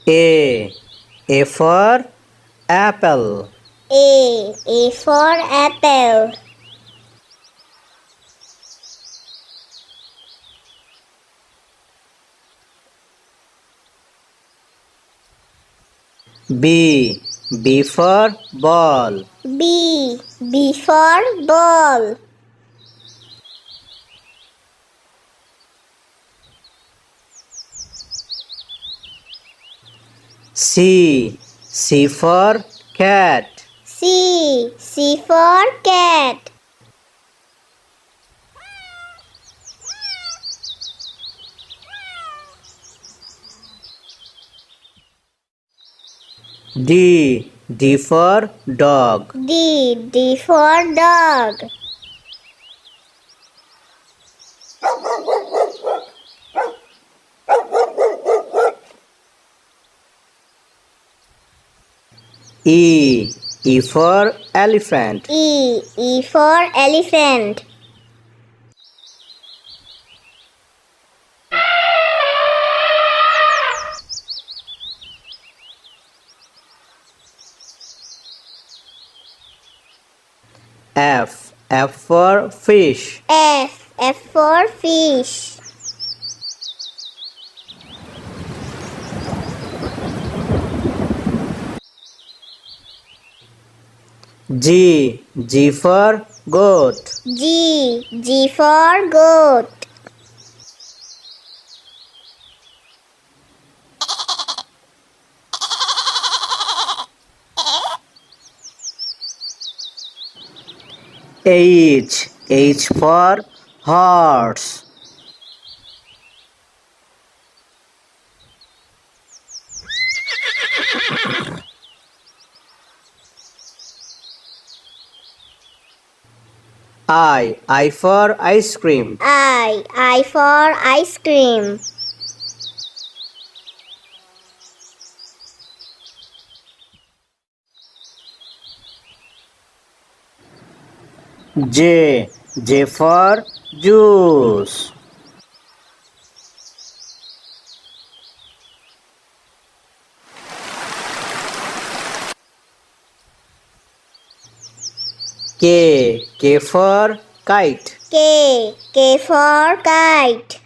A. A for apple. A for apple. B. B for ball. B for ball. C. C for cat. C for cat. D. D for dog. D for dog. E. E for elephant. E for elephant. F. F for fish. F for fish. G. G for goat. G for goat. H. H for horse. I for ice cream. I for ice cream. J. J for juice. K. K for kite. K for kite.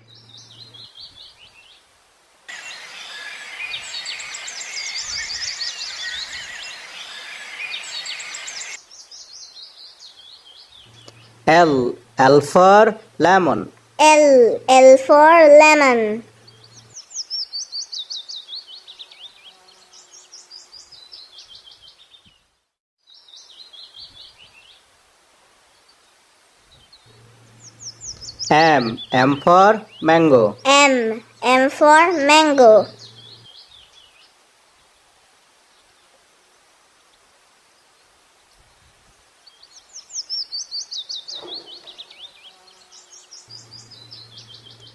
L. L for lemon. L for lemon. M. M for mango. M for mango.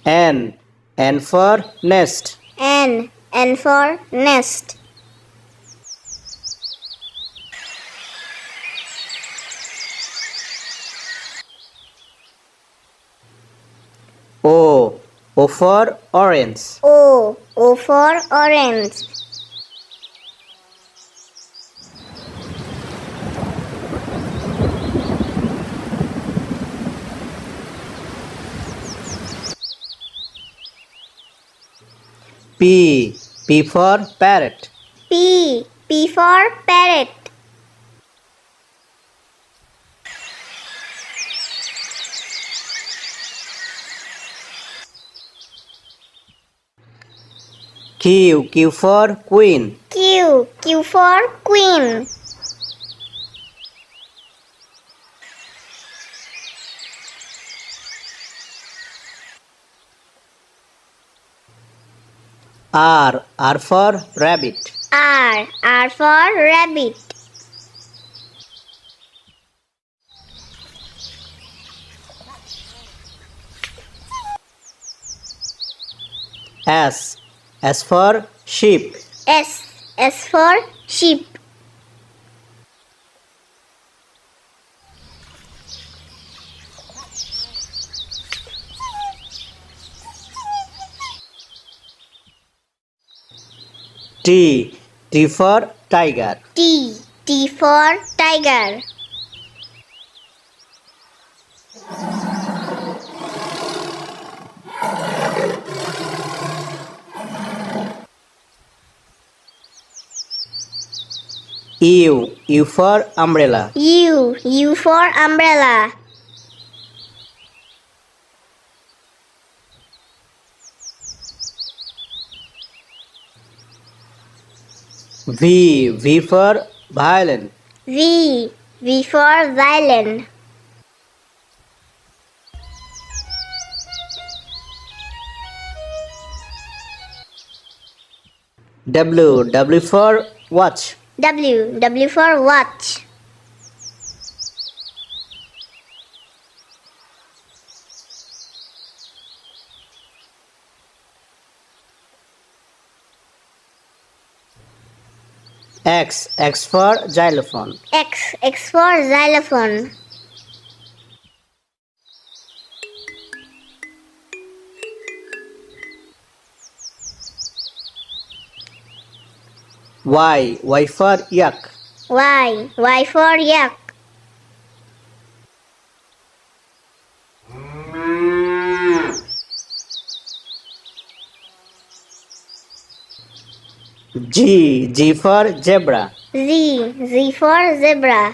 N. N for nest. N for nest. O. O for orange. O for orange. P. P for parrot. P for parrot. Q. Q for queen. Q for queen. R. R for rabbit. R for rabbit. S. S for sheep. S for sheep. T. T for tiger. T. T for tiger. U. U for umbrella. U. U for umbrella. V. V for violin. V. V for violin. W. W for watch. W. W for watch. X. X for xylophone. X. X for xylophone. Y. Y for yak. Y. Y for yak. G. G for zebra. Z. Z for zebra.